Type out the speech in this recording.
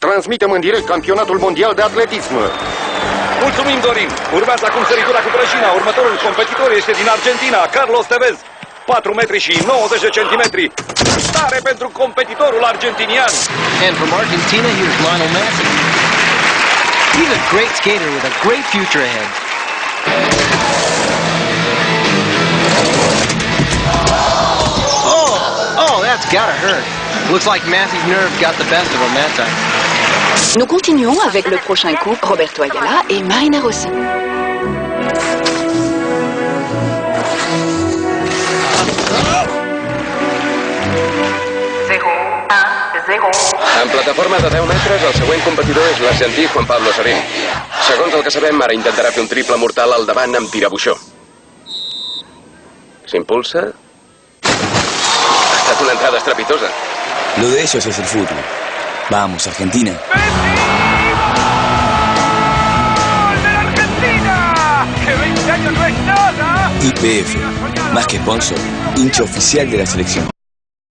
Transmitem în direct campionatul mondial de atletism. Mulțumim, Dorin! Urmează acum săritura cu prăjina. Următorul competitor este din Argentina, Carlos Tevez. 4 metri și 90 de centimetri. Tare pentru competitorul argentinian. And from Argentina, here's Lionel Messi. He's a great skater with a great future ahead. Oh, that's gotta hurt. Looks like Massey's nerves got the best of him that time. Nous continuons avec le prochain couple, Roberto Ayala et Marina Rossi. En plataforma de 10 metres, el següent competidor és l'argentí Juan Pablo Sorín. Segons el que sabem, ara intentarà fer un triple mortal al davant amb tirabuixó. S'impulsa. Ha estat una entrada estrepitosa. Lo de ellos es el fútbol. Vamos, Argentina. YPF, más que sponsor, hincha oficial de la selección.